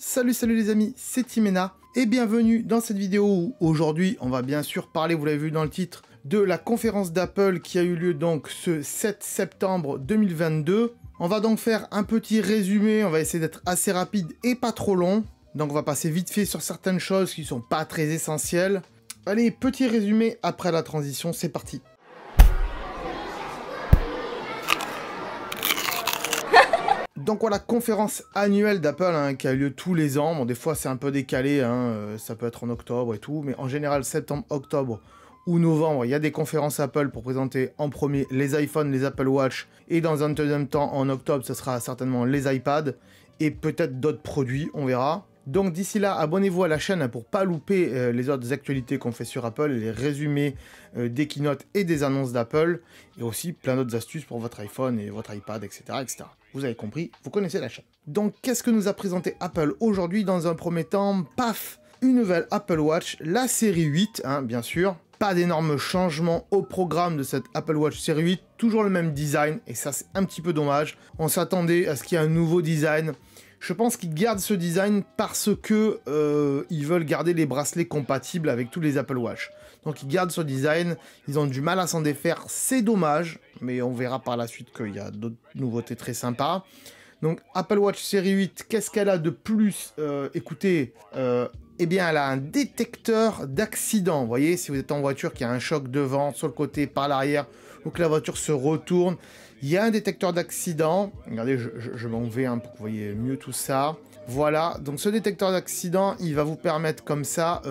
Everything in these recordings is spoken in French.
Salut les amis, c'est Timena et bienvenue dans cette vidéo où aujourd'hui on va bien sûr parler, vous l'avez vu dans le titre, de la conférence d'Apple qui a eu lieu donc ce 7 septembre 2022. On va donc faire un petit résumé, on va essayer d'être assez rapide et pas trop long. Donc on va passer vite fait sur certaines choses qui sont pas très essentielles. Allez, petit résumé après la transition, c'est parti. Donc voilà, conférence annuelle d'Apple qui a lieu tous les ans. Bon, des fois c'est un peu décalé, ça peut être en octobre et tout, mais en général septembre, octobre ou novembre, il y a des conférences Apple pour présenter en premier les iPhones, les Apple Watch, et dans un deuxième temps, en octobre, ce sera certainement les iPads, et peut-être d'autres produits, on verra. Donc d'ici là, abonnez-vous à la chaîne pour pas louper les autres actualités qu'on fait sur Apple, les résumés des keynotes et des annonces d'Apple, et aussi plein d'autres astuces pour votre iPhone et votre iPad, etc., etc. Vous avez compris, vous connaissez la chaîne. Donc qu'est-ce que nous a présenté Apple aujourd'hui? Dans un premier temps, paf, une nouvelle Apple Watch, la série 8, bien sûr. Pas d'énormes changements au programme de cette Apple Watch série 8, toujours le même design, et ça c'est un petit peu dommage. On s'attendait à ce qu'il y ait un nouveau design. Je pense qu'ils gardent ce design parce que ils veulent garder les bracelets compatibles avec tous les Apple Watch. Donc ils gardent ce design, ils ont du mal à s'en défaire, c'est dommage, mais on verra par la suite qu'il y a d'autres nouveautés très sympas. Donc Apple Watch série 8, qu'est-ce qu'elle a de plus? Écoutez, eh bien elle a un détecteur d'accident. Vous voyez, si vous êtes en voiture, qu'il y a un choc devant, sur le côté, par l'arrière, ou que la voiture se retourne, il y a un détecteur d'accident. Regardez, je m'en vais pour que vous voyez mieux tout ça. Voilà, donc ce détecteur d'accident, il va vous permettre comme ça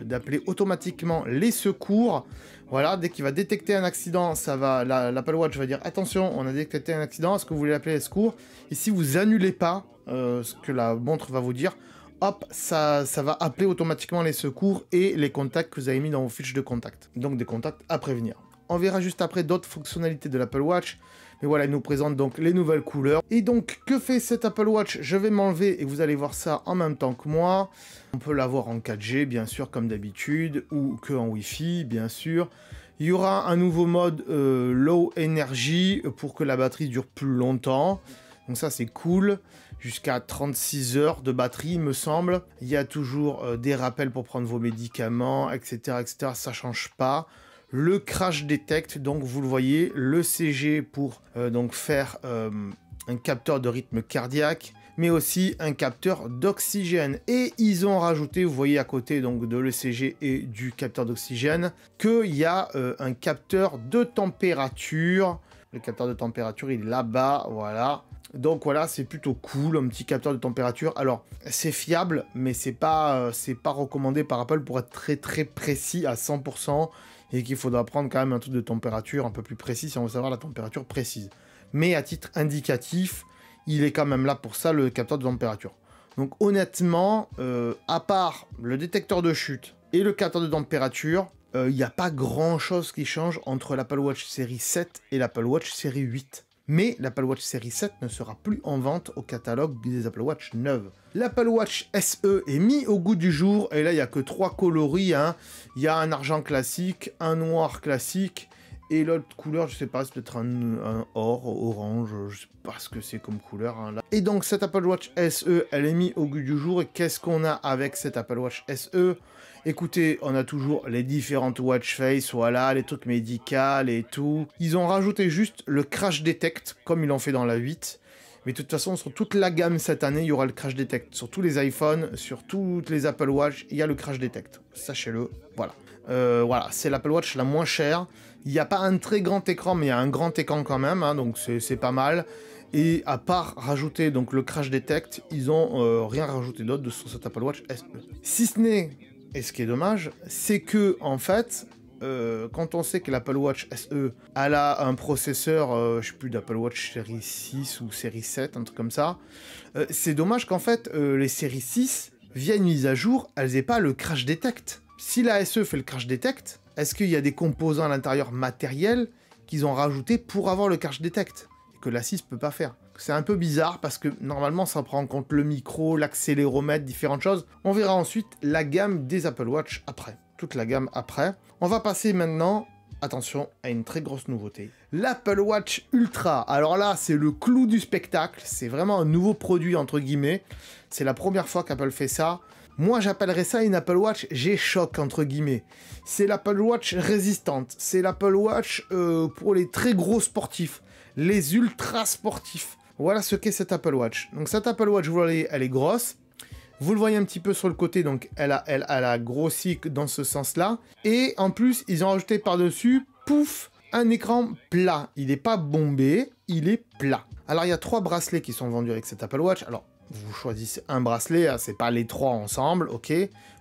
d'appeler automatiquement les secours. Voilà, dès qu'il va détecter un accident, ça va, l'Apple Watch va dire attention, on a détecté un accident, est-ce que vous voulez appeler les secours? Et si vous annulez pas ce que la montre va vous dire, hop, ça va appeler automatiquement les secours et les contacts que vous avez mis dans vos fiches de contact. Donc des contacts à prévenir. On verra juste après d'autres fonctionnalités de l'Apple Watch. Mais voilà, il nous présente donc les nouvelles couleurs. Et donc, que fait cette Apple Watch? Je vais m'enlever et vous allez voir ça en même temps que moi. On peut l'avoir en 4G, bien sûr, comme d'habitude, ou que en Wi-Fi, bien sûr. Il y aura un nouveau mode Low Energy pour que la batterie dure plus longtemps. Donc ça, c'est cool. Jusqu'à 36 heures de batterie, il me semble. Il y a toujours des rappels pour prendre vos médicaments, etc., etc. Ça change pas. Le crash detect, donc vous le voyez, le CG pour donc faire un capteur de rythme cardiaque, mais aussi un capteur d'oxygène. Et ils ont rajouté, vous voyez à côté donc de l'ECG et du capteur d'oxygène, qu'il y a un capteur de température. Le capteur de température, il est là-bas, voilà. Donc voilà, c'est plutôt cool, un petit capteur de température. Alors, c'est fiable, mais c'est pas recommandé par Apple pour être très précis à 100%. Et qu'il faudra prendre quand même un truc de température un peu plus précis si on veut savoir la température précise. Mais à titre indicatif, il est quand même là pour ça, le capteur de température. Donc honnêtement, à part le détecteur de chute et le capteur de température, il n'y a pas grand chose qui change entre l'Apple Watch série 7 et l'Apple Watch série 8. Mais l'Apple Watch série 7 ne sera plus en vente au catalogue des Apple Watch neuves. L'Apple Watch SE est mis au goût du jour, et là il n'y a que 3 coloris. Il y a un argent classique, un noir classique, et l'autre couleur, je sais pas, c'est peut-être un or, orange, je sais pas ce que c'est comme couleur. Là. Et donc cette Apple Watch SE, elle est mise au goût du jour, et qu'est-ce qu'on a avec cette Apple Watch SE? Écoutez, on a toujours les différentes watch face, voilà, les trucs médicaux et tout. Ils ont rajouté juste le crash detect, comme ils l'ont fait dans la 8. Mais de toute façon, sur toute la gamme cette année, il y aura le crash detect. Sur tous les iPhones, sur toutes les Apple Watch, il y a le crash detect. Sachez-le, voilà. Voilà, c'est l'Apple Watch la moins chère. Il n'y a pas un très grand écran, mais il y a un grand écran quand même, donc c'est pas mal. Et à part rajouter donc le crash detect, ils ont rien rajouté d'autre sur cette Apple Watch SE. Si ce n'est... Et ce qui est dommage, c'est que, en fait, quand on sait que l'Apple Watch SE, elle a un processeur, je sais plus, d'Apple Watch série 6 ou série 7, un truc comme ça, c'est dommage qu'en fait, les séries 6, via une mise à jour, elles n'aient pas le crash detect. Si la SE fait le crash detect, est-ce qu'il y a des composants à l'intérieur matériels qu'ils ont rajoutés pour avoir le crash detect et que la 6 peut pas faire? C'est un peu bizarre parce que normalement ça prend en compte le micro, l'accéléromètre, différentes choses. On verra ensuite la gamme des Apple Watch après, toute la gamme après. On va passer maintenant attention à une très grosse nouveauté. L'Apple Watch Ultra. Alors là, c'est le clou du spectacle. C'est vraiment un nouveau produit, entre guillemets. C'est la première fois qu'Apple fait ça. Moi, j'appellerais ça une Apple Watch G-Shock, entre guillemets. C'est l'Apple Watch résistante. C'est l'Apple Watch pour les très gros sportifs. Les ultra sportifs. Voilà ce qu'est cette Apple Watch. Donc cette Apple Watch, vous voyez, elle est grosse. Vous le voyez un petit peu sur le côté, donc elle a grossi dans ce sens-là. Et en plus, ils ont rajouté par-dessus, pouf, un écran plat. Il n'est pas bombé, il est plat. Alors, il y a 3 bracelets qui sont vendus avec cette Apple Watch. Alors, vous choisissez un bracelet, hein, c'est pas les 3 ensemble, ok.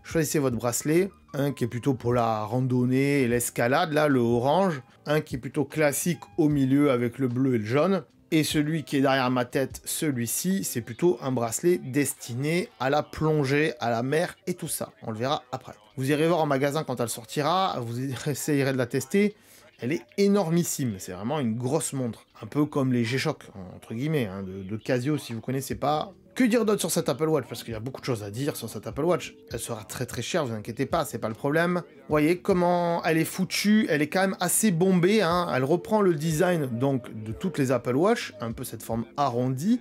Choisissez votre bracelet. Un qui est plutôt pour la randonnée et l'escalade, là, le orange. Un qui est plutôt classique au milieu avec le bleu et le jaune. Et celui qui est derrière ma tête, celui-ci, c'est plutôt un bracelet destiné à la plongée, à la mer et tout ça. On le verra après. Vous irez voir en magasin quand elle sortira, vous essayerez de la tester. Elle est énormissime, c'est vraiment une grosse montre. Un peu comme les G-Shock, entre guillemets, hein, de Casio, si vous connaissez pas. Que dire d'autre sur cette Apple Watch? Parce qu'il y a beaucoup de choses à dire sur cette Apple Watch. Elle sera très très chère, vous inquiétez pas, c'est pas le problème. Vous voyez comment elle est foutue, elle est quand même assez bombée, hein. Elle reprend le design donc de toutes les Apple Watch, un peu cette forme arrondie.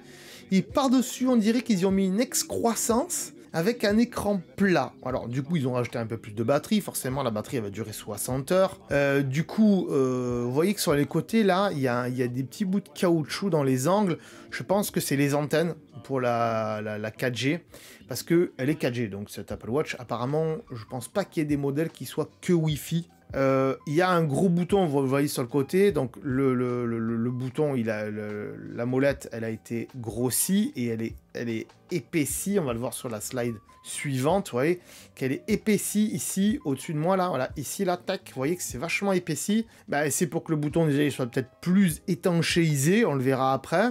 Et par-dessus, on dirait qu'ils y ont mis une excroissance avec un écran plat. Alors du coup, ils ont rajouté un peu plus de batterie, forcément la batterie elle va durer 60 heures. Du coup, vous voyez que sur les côtés là, il y a des petits bouts de caoutchouc dans les angles. Je pense que c'est les antennes pour la 4G, parce qu'elle est 4G, donc cette Apple Watch, apparemment, je pense pas qu'il y ait des modèles qui soient que Wi-Fi. Il y a un gros bouton, vous le voyez sur le côté, donc le bouton, la molette, elle a été grossie et elle est épaissie, on va le voir sur la slide suivante, vous voyez, qu'elle est épaissie ici, au-dessus de moi, là, voilà, ici, là, tac, vous voyez que c'est vachement épaissi, bah, c'est pour que le bouton, déjà, il soit peut-être plus étanchéisé, on le verra après,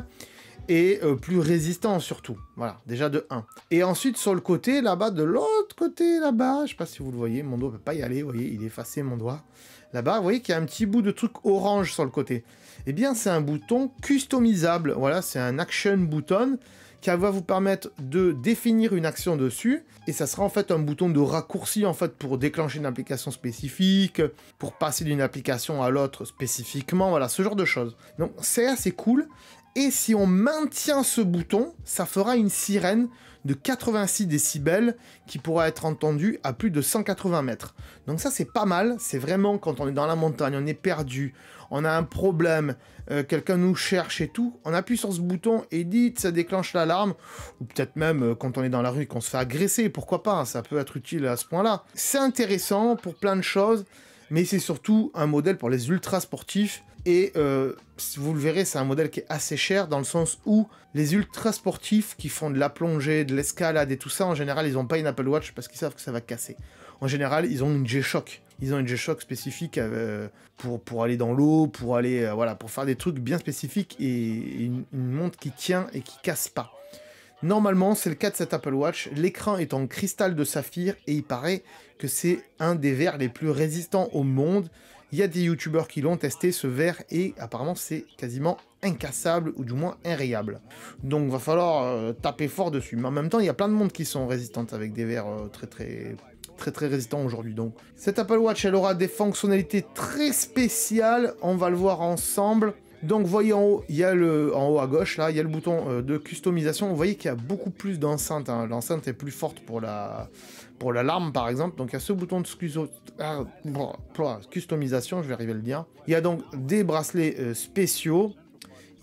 et plus résistant surtout, voilà, déjà de 1. Et ensuite sur le côté, là-bas, de l'autre côté, là-bas, je sais pas si vous le voyez, mon doigt peut pas y aller, vous voyez, il est effacé mon doigt. Là-bas, vous voyez qu'il y a un petit bout de truc orange sur le côté. Eh bien, c'est un bouton customisable, voilà, c'est un action button qui va vous permettre de définir une action dessus, et ça sera en fait un bouton de raccourci en fait pour déclencher une application spécifique, pour passer d'une application à l'autre spécifiquement, voilà, ce genre de choses. Donc c'est assez cool. Et si on maintient ce bouton, ça fera une sirène de 86 décibels qui pourra être entendue à plus de 180 mètres. Donc ça, c'est pas mal. C'est vraiment quand on est dans la montagne, on est perdu, on a un problème, quelqu'un nous cherche et tout, on appuie sur ce bouton et dit ça déclenche l'alarme. Ou peut-être même quand on est dans la rue et qu'on se fait agresser, pourquoi pas, hein, ça peut être utile à ce point-là. C'est intéressant pour plein de choses, mais c'est surtout un modèle pour les ultra sportifs. Et vous le verrez, c'est un modèle qui est assez cher dans le sens où les ultra sportifs qui font de la plongée, de l'escalade et tout ça, en général, ils n'ont pas une Apple Watch parce qu'ils savent que ça va casser. En général, ils ont une G-Shock. Ils ont une G-Shock spécifique pour aller dans l'eau, pour aller voilà, pour faire des trucs bien spécifiques et une montre qui tient et qui casse pas. Normalement, c'est le cas de cette Apple Watch. L'écran est en cristal de saphir et il paraît que c'est un des verres les plus résistants au monde. Il y a des youtubeurs qui l'ont testé, ce verre, et apparemment c'est quasiment incassable, ou du moins irrayable. Donc va falloir taper fort dessus. Mais en même temps, il y a plein de montres qui sont résistantes avec des verres très résistants aujourd'hui. Donc cette Apple Watch, elle aura des fonctionnalités très spéciales, on va le voir ensemble. Donc vous voyez en haut, il y a en haut à gauche, là, il y a le bouton de customisation. Vous voyez qu'il y a beaucoup plus d'enceintes, hein. L'enceinte est plus forte pour l'alarme, par exemple. Donc il y a ce bouton de customisation, je vais arriver à le dire. Il y a donc des bracelets spéciaux.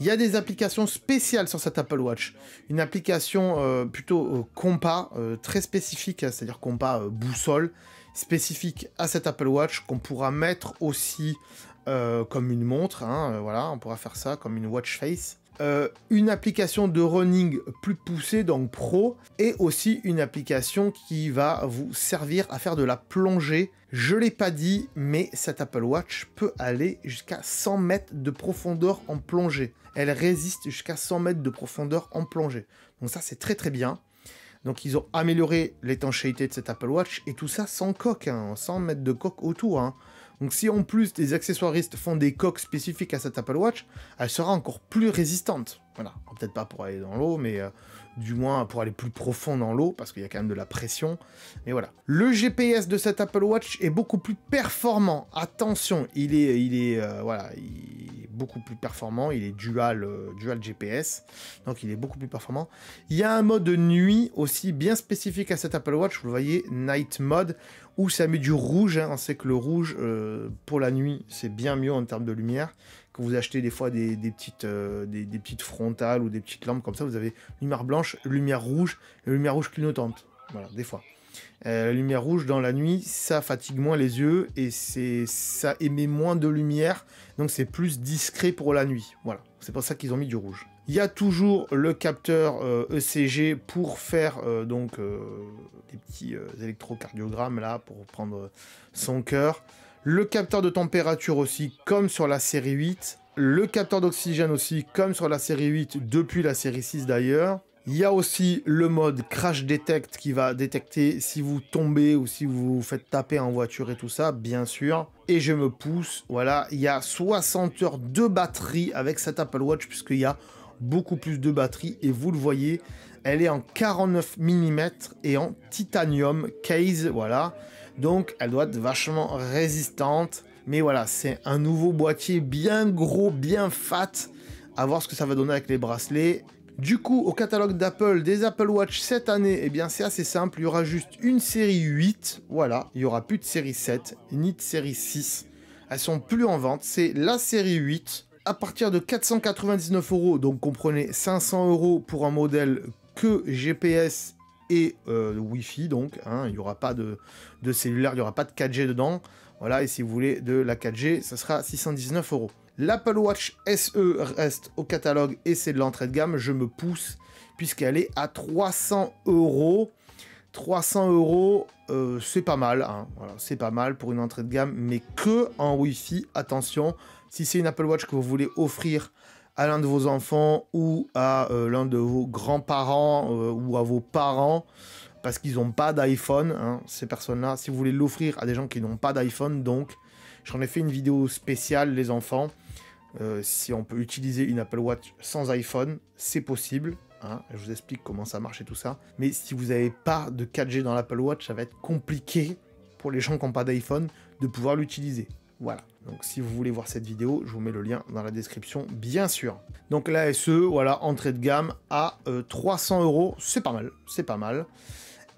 Il y a des applications spéciales sur cette Apple Watch. Une application plutôt compas, très spécifique, c'est-à-dire compas boussole, spécifique à cette Apple Watch, qu'on pourra mettre aussi comme une montre, hein, voilà, on pourra faire ça comme une watch face. Une application de running plus poussée, donc pro, et aussi une application qui va vous servir à faire de la plongée. Je l'ai pas dit, mais cette Apple Watch peut aller jusqu'à 100 mètres de profondeur en plongée. Elle résiste jusqu'à 100 mètres de profondeur en plongée. Donc ça, c'est très bien. Donc ils ont amélioré l'étanchéité de cette Apple Watch, et tout ça sans coque, hein, sans mettre de coque autour, hein. Donc si en plus les accessoiristes font des coques spécifiques à cette Apple Watch, elle sera encore plus résistante. Voilà, peut-être pas pour aller dans l'eau, mais du moins pour aller plus profond dans l'eau, parce qu'il y a quand même de la pression. Mais voilà. Le GPS de cet Apple Watch est beaucoup plus performant. Attention, il est beaucoup plus performant. Il est dual GPS, donc il est beaucoup plus performant. Il y a un mode nuit aussi bien spécifique à cet Apple Watch. Vous le voyez, Night Mode, où ça met du rouge. Hein. On sait que le rouge, pour la nuit, c'est bien mieux en termes de lumière. Quand vous achetez des fois des petites frontales ou des petites lampes comme ça, vous avez lumière blanche, lumière rouge et lumière rouge clignotante. Voilà, des fois. La lumière rouge dans la nuit, ça fatigue moins les yeux et ça émet moins de lumière, donc c'est plus discret pour la nuit. Voilà, c'est pour ça qu'ils ont mis du rouge. Il y a toujours le capteur ECG pour faire des petits électrocardiogrammes là, pour prendre son cœur. Le capteur de température aussi, comme sur la série 8. Le capteur d'oxygène aussi, comme sur la série 8, depuis la série 6 d'ailleurs. Il y a aussi le mode Crash Detect qui va détecter si vous tombez ou si vous vous faites taper en voiture et tout ça, bien sûr. Et je me pousse, voilà, il y a 60 heures de batterie avec cet Apple Watch, puisqu'il y a beaucoup plus de batterie. Et vous le voyez, elle est en 49 mm et en titanium case, voilà. Donc, elle doit être vachement résistante. Mais voilà, c'est un nouveau boîtier bien gros, bien fat. À voir ce que ça va donner avec les bracelets. Du coup, au catalogue d'Apple, des Apple Watch cette année, eh bien, c'est assez simple. Il y aura juste une série 8. Voilà, il n'y aura plus de série 7, ni de série 6. Elles sont plus en vente. C'est la série 8. À partir de 499 €, donc comprenez 500 € pour un modèle que GPS et Wi-Fi, donc hein, il n'y aura pas de cellulaire, il n'y aura pas de 4G dedans, voilà, et si vous voulez de la 4G, ça sera 619 €. L'Apple Watch SE reste au catalogue et c'est de l'entrée de gamme, je me pousse, puisqu'elle est à 300 €. 300 €, c'est pas mal, hein, voilà, c'est pas mal pour une entrée de gamme, mais que en Wi-Fi, attention, si c'est une Apple Watch que vous voulez offrir à l'un de vos enfants ou à l'un de vos grands-parents ou à vos parents parce qu'ils n'ont pas d'iPhone, hein, ces personnes-là, si vous voulez l'offrir à des gens qui n'ont pas d'iPhone, donc j'en ai fait une vidéo spéciale, les enfants, si on peut utiliser une Apple Watch sans iPhone, c'est possible, hein, je vous explique comment ça marche et tout ça, mais si vous n'avez pas de 4G dans l'Apple Watch, ça va être compliqué pour les gens qui n'ont pas d'iPhone de pouvoir l'utiliser. Voilà, donc si vous voulez voir cette vidéo, je vous mets le lien dans la description, bien sûr. Donc la SE, voilà, entrée de gamme à 300 €, c'est pas mal, c'est pas mal.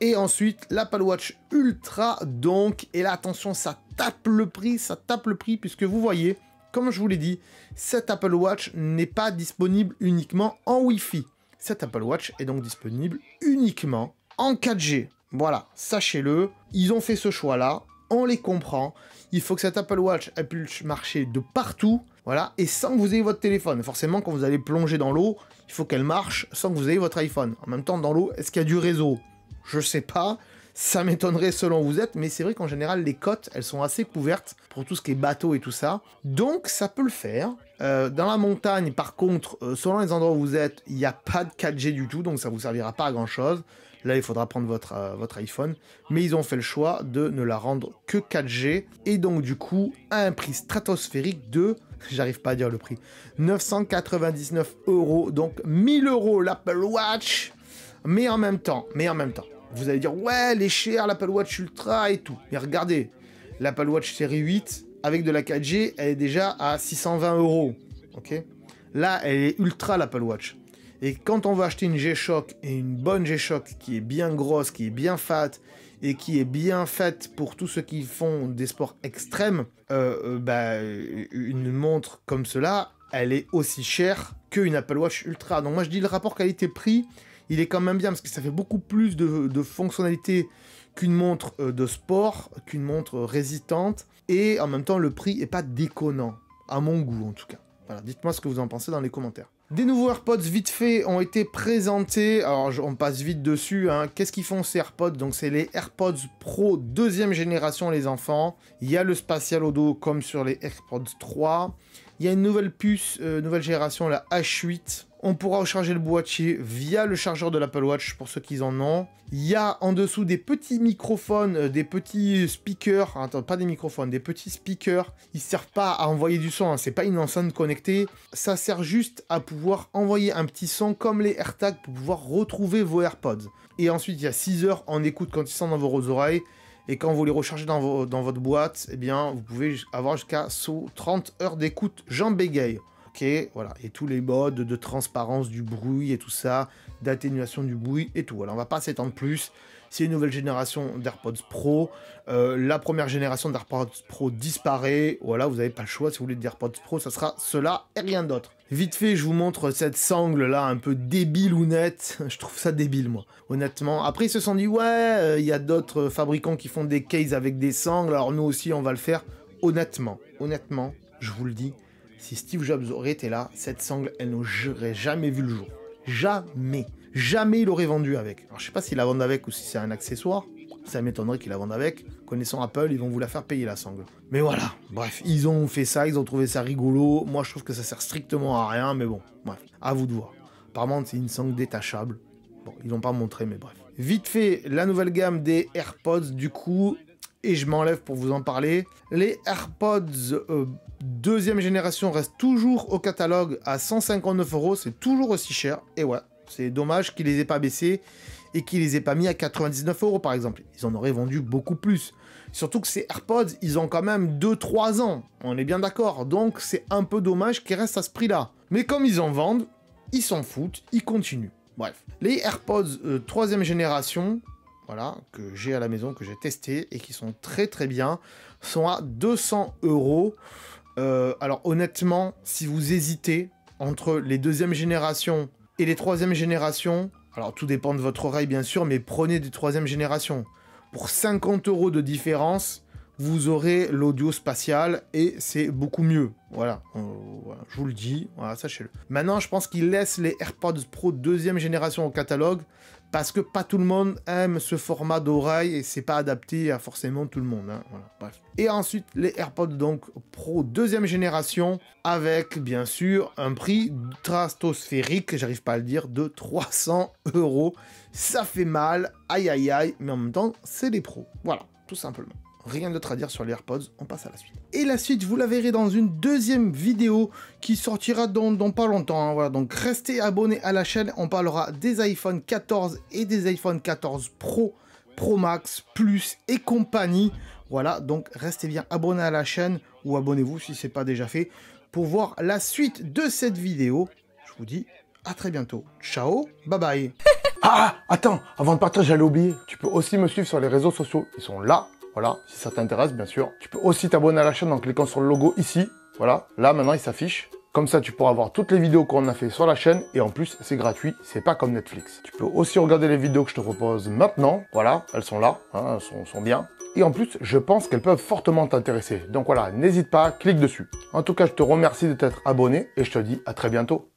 Et ensuite, l'Apple Watch Ultra, donc, et là, attention, ça tape le prix, puisque vous voyez, comme je vous l'ai dit, cet Apple Watch n'est pas disponible uniquement en Wi-Fi. Cet Apple Watch est donc disponible uniquement en 4G. Voilà, sachez-le, ils ont fait ce choix-là, on les comprend. Il faut que cette Apple Watch elle puisse marcher de partout, voilà, et sans que vous ayez votre téléphone. Forcément, quand vous allez plonger dans l'eau, il faut qu'elle marche sans que vous ayez votre iPhone. En même temps, dans l'eau, est-ce qu'il y a du réseau? Je sais pas, ça m'étonnerait selon où vous êtes, mais c'est vrai qu'en général, les côtes, elles sont assez couvertes pour tout ce qui est bateau et tout ça. Donc, ça peut le faire. Dans la montagne, par contre, selon les endroits où vous êtes, il n'y a pas de 4G du tout, donc ça ne vous servira pas à grand-chose. Là, il faudra prendre votre iPhone. Mais ils ont fait le choix de ne la rendre que 4G. Et donc, du coup, à un prix stratosphérique de... J'arrive pas à dire le prix. 999 €. Donc, 1000 € l'Apple Watch. Mais en même temps, vous allez dire, ouais, elle est chère, l'Apple Watch Ultra et tout. Mais regardez, l'Apple Watch série 8, avec de la 4G, elle est déjà à 620 €. Ok ? Là, elle est ultra, l'Apple Watch. Et quand on veut acheter une G-Shock, et une bonne G-Shock qui est bien grosse, qui est bien fat, et qui est bien faite pour tous ceux qui font des sports extrêmes, une montre comme cela, elle est aussi chère qu'une Apple Watch Ultra. Donc moi je dis le rapport qualité-prix, il est quand même bien, parce que ça fait beaucoup plus de fonctionnalités qu'une montre de sport, qu'une montre résistante, et en même temps le prix est pas déconnant, à mon goût en tout cas. Voilà, dites-moi ce que vous en pensez dans les commentaires. Des nouveaux AirPods vite fait ont été présentés, alors on passe vite dessus, hein. Qu'est-ce qu'ils font ces AirPods? Donc c'est les AirPods Pro 2e génération les enfants, il y a le spatial au dos comme sur les AirPods 3, il y a une nouvelle puce, nouvelle génération, la H8, On pourra recharger le boîtier via le chargeur de l'Apple Watch pour ceux qui en ont. Il y a en dessous des petits microphones, des petits speakers. Attends, pas des microphones, des petits speakers. Ils ne servent pas à envoyer du son, hein. C'est pas une enceinte connectée. Ça sert juste à pouvoir envoyer un petit son comme les AirTags pour pouvoir retrouver vos AirPods. Et ensuite, il y a 6 heures en écoute quand ils sont dans vos oreilles. Et quand vous les rechargez dans votre boîte, eh bien, vous pouvez avoir jusqu'à 30 heures d'écoute. J'en bégaye. Ok, voilà. Et tous les modes de transparence du bruit et tout ça, d'atténuation du bruit et tout. Alors, on va pas s'étendre plus. C'est une nouvelle génération d'AirPods Pro. La première génération d'AirPods Pro disparaît. Voilà, vous n'avez pas le choix. Si vous voulez des AirPods Pro, ça sera cela et rien d'autre. Vite fait, je vous montre cette sangle là, un peu débile ou nette. Je trouve ça débile, moi, honnêtement. Après, ils se sont dit, ouais, il y a d'autres fabricants qui font des cases avec des sangles. Alors, nous aussi, on va le faire. Honnêtement, je vous le dis, si Steve Jobs aurait été là, cette sangle, elle n'aurait jamais vu le jour. Jamais. Jamais il aurait vendu avec. Alors, je sais pas s'il la vend avec ou si c'est un accessoire. Ça m'étonnerait qu'il la vende avec. Connaissant Apple, ils vont vous la faire payer, la sangle. Mais voilà, bref, ils ont fait ça, ils ont trouvé ça rigolo. Moi, je trouve que ça sert strictement à rien, mais bon, bref, à vous de voir. Apparemment, c'est une sangle détachable. Bon, ils l'ont pas montré, mais bref. Vite fait, la nouvelle gamme des AirPods, du coup, et je m'enlève pour vous en parler. Les AirPods deuxième génération restent toujours au catalogue à 159 €. C'est toujours aussi cher, et ouais. C'est dommage qu'ils les aient pas baissés et qu'ils les aient pas mis à 99 € par exemple. Ils en auraient vendu beaucoup plus. Surtout que ces AirPods, ils ont quand même 2-3 ans. On est bien d'accord. Donc c'est un peu dommage qu'ils restent à ce prix-là. Mais comme ils en vendent, ils s'en foutent, ils continuent. Bref. Les AirPods 3e génération, voilà, que j'ai à la maison, que j'ai testé et qui sont très très bien, sont à 200 €. Alors honnêtement, si vous hésitez entre les 2e générations et les 3e générations, alors tout dépend de votre oreille bien sûr, mais prenez des 3e générations. Pour 50 € de différence, vous aurez l'audio spatial et c'est beaucoup mieux. Voilà, voilà, je vous le dis, voilà, sachez-le. Maintenant, je pense qu'ils laissent les AirPods Pro 2e génération au catalogue parce que pas tout le monde aime ce format d'oreille et c'est pas adapté à forcément tout le monde. Hein, voilà, bref. Et ensuite, les AirPods donc Pro 2e génération avec bien sûr un prix stratosphérique, j'arrive pas à le dire, de 300 €. Ça fait mal, aïe aïe aïe, mais en même temps, c'est les pros. Voilà, tout simplement. Rien d'autre à dire sur les AirPods, on passe à la suite. Et la suite, vous la verrez dans une deuxième vidéo qui sortira dans pas longtemps. Hein, voilà. Donc restez abonnés à la chaîne, on parlera des iPhone 14 et des iPhone 14 Pro, Pro Max, Plus et compagnie. Voilà, donc restez bien abonnés à la chaîne ou abonnez-vous si ce n'est pas déjà fait pour voir la suite de cette vidéo. Je vous dis à très bientôt. Ciao, bye bye. Ah, attends, avant de partir, j'allais oublier. Tu peux aussi me suivre sur les réseaux sociaux. Ils sont là. Voilà, si ça t'intéresse, bien sûr. Tu peux aussi t'abonner à la chaîne en cliquant sur le logo ici. Voilà, là, maintenant, il s'affiche. Comme ça, tu pourras voir toutes les vidéos qu'on a fait sur la chaîne. Et en plus, c'est gratuit. C'est pas comme Netflix. Tu peux aussi regarder les vidéos que je te propose maintenant. Voilà, elles sont là. Hein, elles sont bien. Et en plus, je pense qu'elles peuvent fortement t'intéresser. Donc voilà, n'hésite pas, clique dessus. En tout cas, je te remercie de t'être abonné et je te dis à très bientôt.